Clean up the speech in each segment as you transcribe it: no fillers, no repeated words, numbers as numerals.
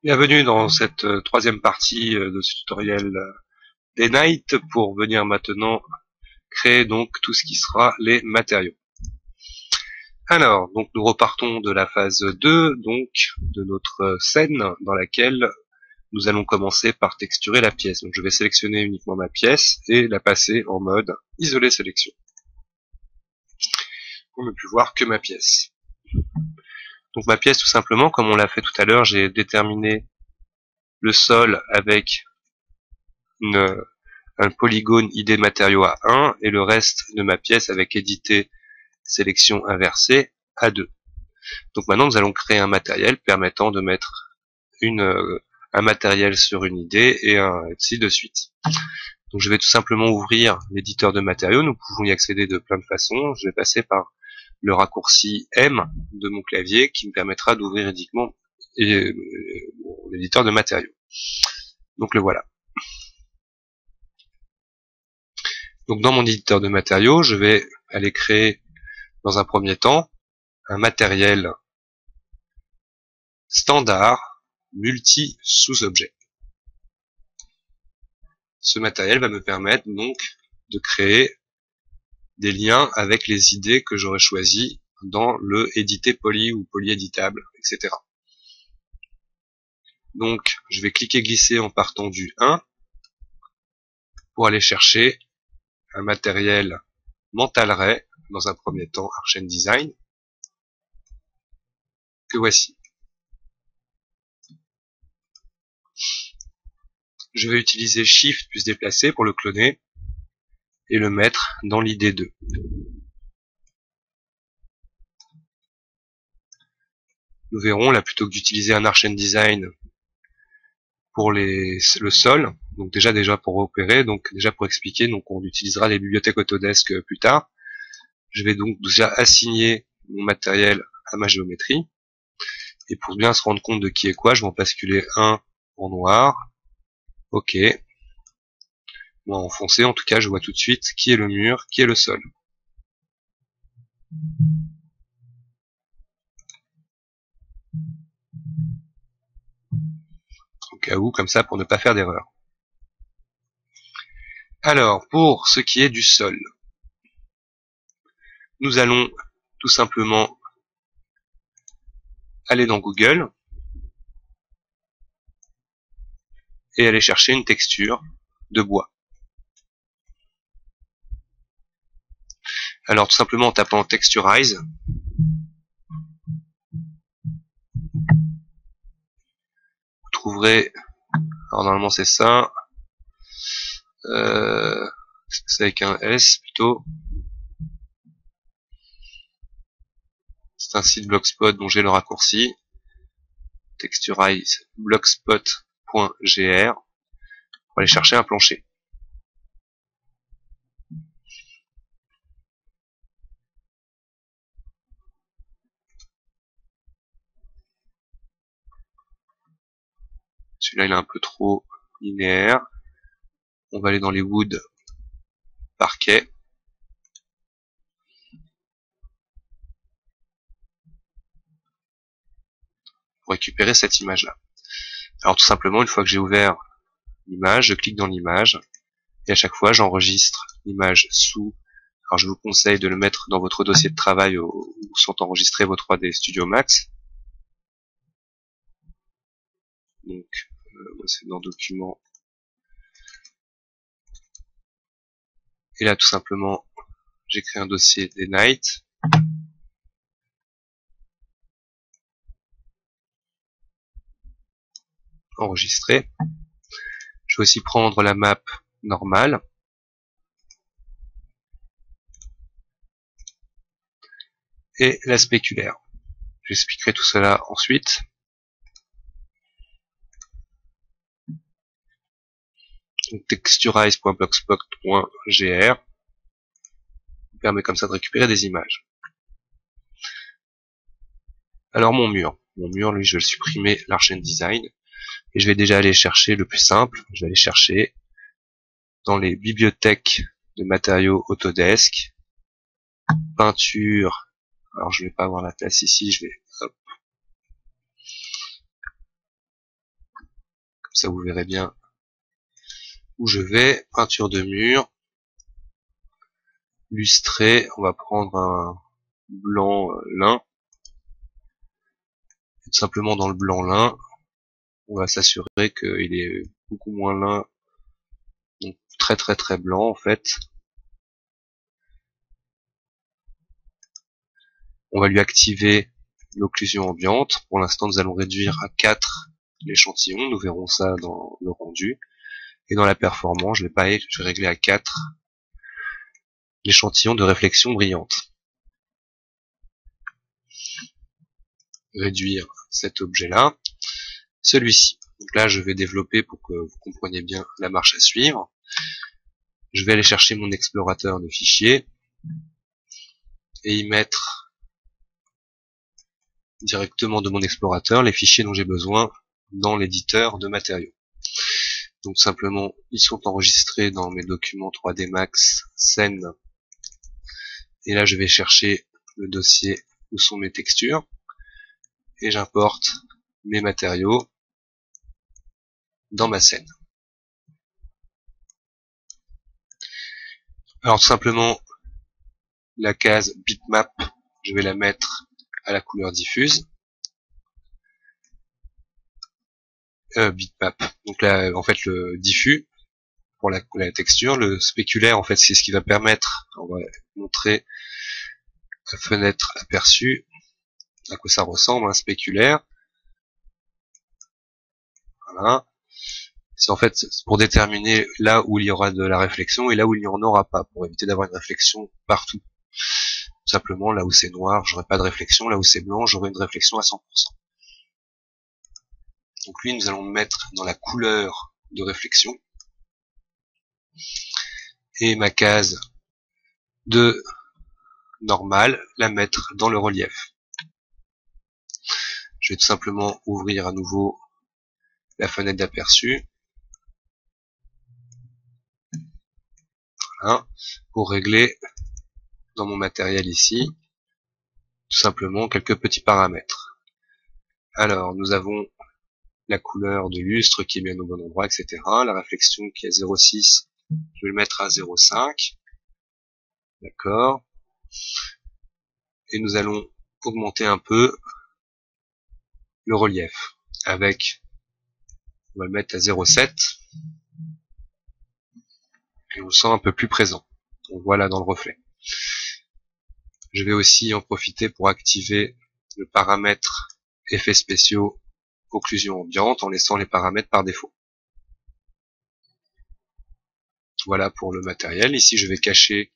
Bienvenue dans cette troisième partie de ce tutoriel des Night pour venir maintenant créer donc tout ce qui sera les matériaux. Alors, donc nous repartons de la phase 2, donc de notre scène dans laquelle nous allons commencer par texturer la pièce. Donc je vais sélectionner uniquement ma pièce et la passer en mode isoler sélection pour ne plus voir que ma pièce. Donc ma pièce, tout simplement, comme on l'a fait tout à l'heure, j'ai déterminé le sol avec un polygone ID matériaux à 1 et le reste de ma pièce avec édité sélection inversée à 2. Donc maintenant nous allons créer un matériel permettant de mettre un matériel sur une idée et ainsi de suite. Donc je vais tout simplement ouvrir l'éditeur de matériaux, nous pouvons y accéder de plein de façons. Je vais passer par le raccourci M de mon clavier qui me permettra d'ouvrir uniquement l'éditeur de matériaux. Donc le voilà. Donc dans mon éditeur de matériaux, je vais aller créer dans un premier temps un matériel standard multi-sous-objet. Ce matériel va me permettre donc de créer des liens avec les idées que j'aurais choisies dans le édité poly ou polyéditable, etc. Donc je vais cliquer glisser en partant du 1 pour aller chercher un matériel Mental Ray dans un premier temps Arch Design que voici. Je vais utiliser Shift plus déplacer pour le cloner et le mettre dans l'idée 2. Nous verrons là, plutôt que d'utiliser un Arch Design pour le sol, donc déjà pour opérer, donc déjà pour expliquer, donc on utilisera les bibliothèques Autodesk plus tard. Je vais donc déjà assigner mon matériel à ma géométrie. Et pour bien se rendre compte de qui est quoi, je vais en basculer un en noir. OK. Moi en foncé, en tout cas, je vois tout de suite qui est le mur, qui est le sol. Au cas où, comme ça, pour ne pas faire d'erreur. Alors, pour ce qui est du sol, nous allons tout simplement aller dans Google et aller chercher une texture de bois. Alors tout simplement en tapant Texturize, vous trouverez, alors normalement c'est ça, c'est avec un S plutôt, c'est un site Blogspot dont j'ai le raccourci, Texturize blogspot.gr, pour aller chercher un plancher. Celui-là il est un peu trop linéaire. On va aller dans les woods parquet. Pour récupérer cette image-là. Alors tout simplement, une fois que j'ai ouvert l'image, je clique dans l'image et à chaque fois j'enregistre l'image sous. Alors je vous conseille de le mettre dans votre dossier de travail où sont enregistrés vos 3D Studio Max. Donc c'est dans Documents. Et là tout simplement, j'ai créé un dossier des Night. Enregistré. Je vais aussi prendre la map normale. Et la spéculaire. J'expliquerai tout cela ensuite. Texturize.blogspot.gr permet comme ça de récupérer des images. Alors mon mur, lui je vais le supprimer l'Arch Design et je vais déjà aller chercher le plus simple. Je vais aller chercher dans les bibliothèques de matériaux Autodesk, peinture. Alors je vais pas avoir la place ici, je vais hop, ça vous verrez bien où je vais. Peinture de mur, lustré, on va prendre un blanc lin. Tout simplement dans le blanc lin, on va s'assurer qu'il est beaucoup moins lin, donc très très très blanc en fait. On va lui activer l'occlusion ambiante. Pour l'instant, nous allons réduire à 4 l'échantillon. Nous verrons ça dans le rendu. Et dans la performance, je vais régler à 4 l'échantillon de réflexion brillante. Réduire cet objet-là. Celui-ci. Donc là, je vais développer pour que vous compreniez bien la marche à suivre. Je vais aller chercher mon explorateur de fichiers et y mettre directement de mon explorateur les fichiers dont j'ai besoin dans l'éditeur de matériaux. Donc simplement, ils sont enregistrés dans mes documents 3D Max scène. Et là, je vais chercher le dossier où sont mes textures et j'importe mes matériaux dans ma scène. Alors tout simplement, la case bitmap, je vais la mettre à la couleur diffuse. Bitmap. Donc là, en fait, le diffus pour la texture, le spéculaire, en fait, c'est ce qui va permettre, on va montrer la fenêtre aperçue, à quoi ça ressemble, un spéculaire. Voilà. C'est en fait pour déterminer là où il y aura de la réflexion et là où il n'y en aura pas, pour éviter d'avoir une réflexion partout. Tout simplement, là où c'est noir, j'aurai pas de réflexion, là où c'est blanc, j'aurai une réflexion à 100%. Donc lui, nous allons le mettre dans la couleur de réflexion. Et ma case de normale, la mettre dans le relief. Je vais tout simplement ouvrir à nouveau la fenêtre d'aperçu. Voilà. Pour régler dans mon matériel ici, tout simplement quelques petits paramètres. Alors, nous avons la couleur de lustre qui est bien au bon endroit, etc. La réflexion qui est 0,6, je vais le mettre à 0,5. D'accord. Et nous allons augmenter un peu le relief avec, on va le mettre à 0,7 et on le sent un peu plus présent. On voit là dans le reflet. Je vais aussi en profiter pour activer le paramètre effets spéciaux occlusion ambiante en laissant les paramètres par défaut. Voilà pour le matériel. Ici, je vais cacher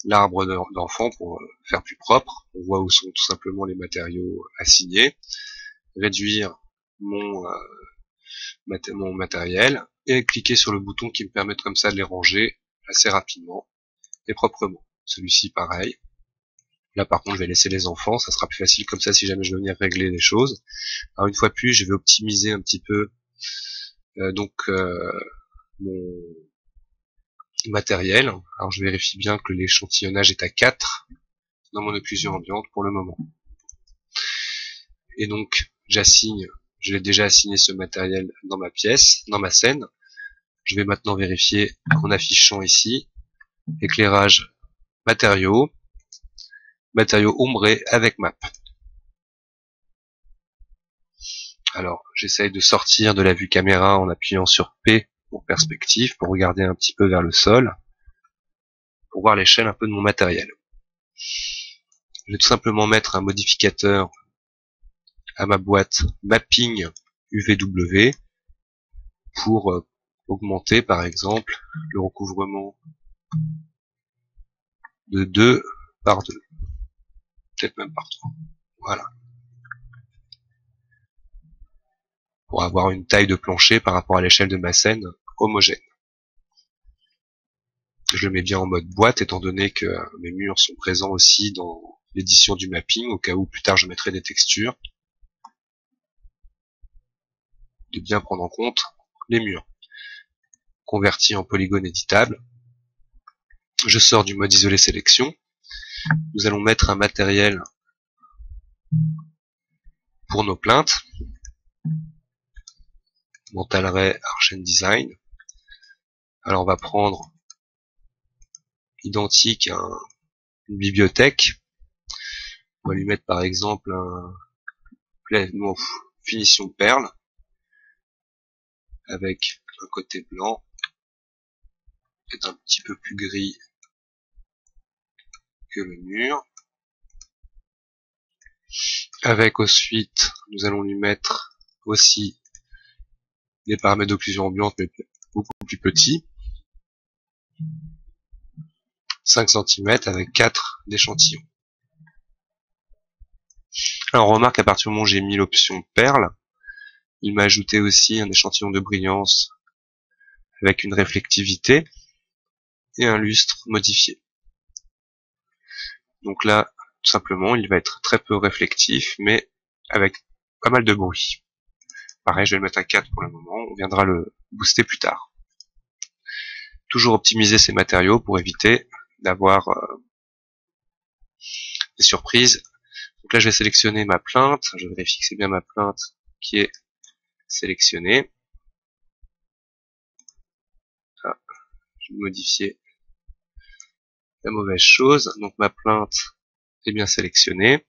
l'arbre d'enfant pour faire plus propre. On voit où sont tout simplement les matériaux assignés. Réduire mon matériel et cliquer sur le bouton qui me permet comme ça de les ranger assez rapidement et proprement. Celui-ci pareil. Là par contre je vais laisser les enfants, ça sera plus facile comme ça si jamais je veux venir régler des choses. Alors une fois de plus je vais optimiser un petit peu mon matériel. Alors je vérifie bien que l'échantillonnage est à 4 dans mon occlusion ambiante pour le moment. Et donc je l'ai déjà assigné ce matériel dans ma pièce, dans ma scène. Je vais maintenant vérifier en affichant ici éclairage matériaux ombrés avec map. Alors j'essaye de sortir de la vue caméra en appuyant sur P pour perspective, pour regarder un petit peu vers le sol, pour voir l'échelle un peu de mon matériel. Je vais tout simplement mettre un modificateur à ma boîte mapping UVW pour augmenter par exemple le recouvrement de 2 par 2, peut-être même par 3. Voilà. Pour avoir une taille de plancher par rapport à l'échelle de ma scène homogène. Je le mets bien en mode boîte étant donné que mes murs sont présents aussi dans l'édition du mapping, au cas où plus tard je mettrai des textures. De bien prendre en compte les murs. Converti en polygone éditable. Je sors du mode isolé sélection. Nous allons mettre un matériel pour nos plaintes. Mental-Ray Arch Design. Alors on va prendre identique à une bibliothèque. On va lui mettre par exemple finition perle avec un côté blanc, peut-être un petit peu plus gris que le mur. Avec ensuite, nous allons lui mettre aussi des paramètres d'occlusion ambiante, mais beaucoup plus petits. 5 cm avec 4 d'échantillons. Alors on remarque qu'à partir du moment où j'ai mis l'option perle, il m'a ajouté aussi un échantillon de brillance avec une réflectivité et un lustre modifié. Donc là, tout simplement, il va être très peu réflectif, mais avec pas mal de bruit. Pareil, je vais le mettre à 4 pour le moment, on viendra le booster plus tard. Toujours optimiser ces matériaux pour éviter d'avoir des surprises. Donc là, je vais sélectionner ma plainte, je vérifie que c'est bien ma plainte qui est sélectionnée. Ah, je vais modifier la mauvaise chose, donc ma plainte est bien sélectionnée.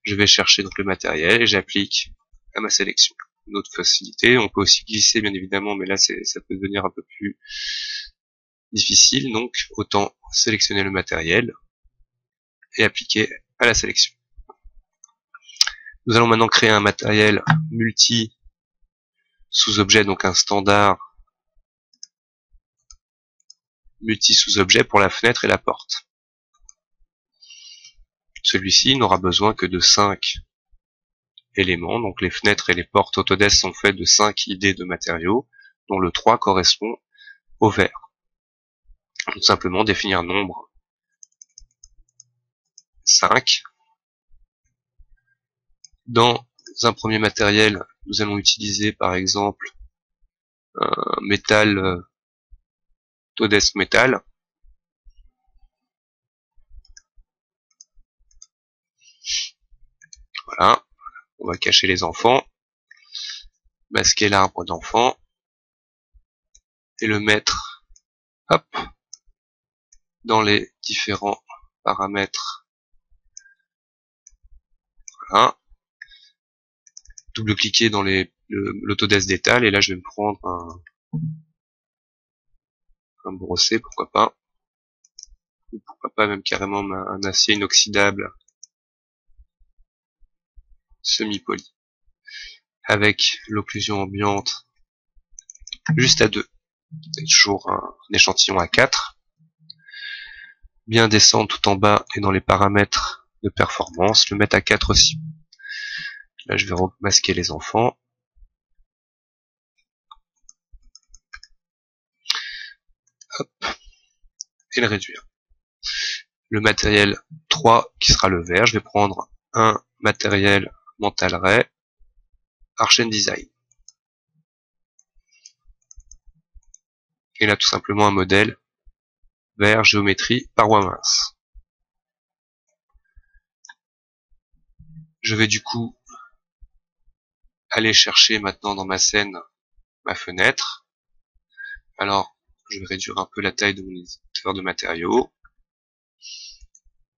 Je vais chercher donc le matériel et j'applique à ma sélection. Une autre facilité, on peut aussi glisser bien évidemment, mais là ça peut devenir un peu plus difficile, donc autant sélectionner le matériel et appliquer à la sélection. Nous allons maintenant créer un matériel multi sous-objet, donc un standard multi sous-objet pour la fenêtre et la porte. Celui-ci n'aura besoin que de 5 éléments, donc les fenêtres et les portes Autodesk sont faites de 5 idées de matériaux, dont le 3 correspond au vert. Tout simplement définir nombre 5. Dans un premier matériel, nous allons utiliser par exemple un métal Autodesk Metal. Voilà, on va cacher les enfants, masquer l'arbre d'enfant et le mettre, hop, dans les différents paramètres. Voilà. Double-cliquer dans l'Autodesk d'étal et là je vais me prendre un brossé, pourquoi pas, ou pourquoi pas même carrément un acier inoxydable semi-poli avec l'occlusion ambiante juste à 2. C'est toujours un échantillon à 4. Bien descendre tout en bas et dans les paramètres de performance, le mettre à 4 aussi. Là je vais remasquer les enfants. Hop, et le réduire. Le matériel 3 qui sera le vert, je vais prendre un matériel Mental-Ray Arch Design. Et là tout simplement un modèle vert géométrie paroi mince. Je vais du coup aller chercher maintenant dans ma scène ma fenêtre. Alors je vais réduire un peu la taille de mon éditeur de matériaux.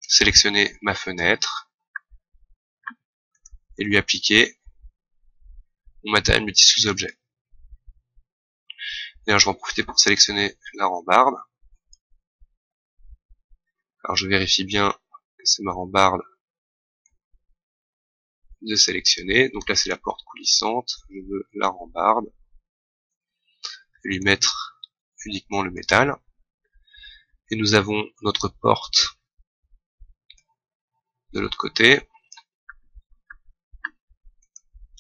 Sélectionner ma fenêtre et lui appliquer mon matériel multi sous-objet. D'ailleurs, je vais en profiter pour sélectionner la rambarde. Alors je vérifie bien que c'est ma rambarde de sélectionner. Donc là c'est la porte coulissante. Je veux la rambarde. Je vais lui mettre uniquement le métal. Et nous avons notre porte de l'autre côté.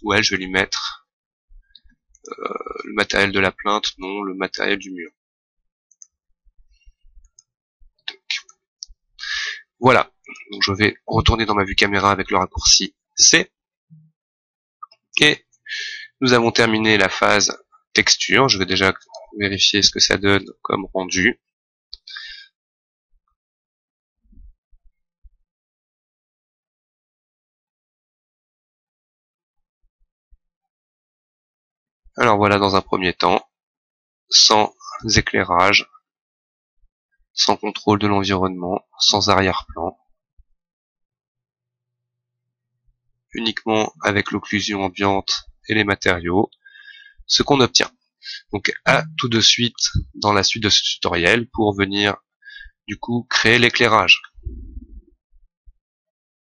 Où elle, je vais lui mettre le matériel de la plainte, non, le matériel du mur. Donc, voilà. Donc je vais retourner dans ma vue caméra avec le raccourci C. Et nous avons terminé la phase texture. Je vais déjà vérifier ce que ça donne comme rendu. Alors voilà, dans un premier temps, sans éclairage, sans contrôle de l'environnement, sans arrière-plan, uniquement avec l'occlusion ambiante et les matériaux, ce qu'on obtient. Donc à tout de suite dans la suite de ce tutoriel pour venir du coup créer l'éclairage.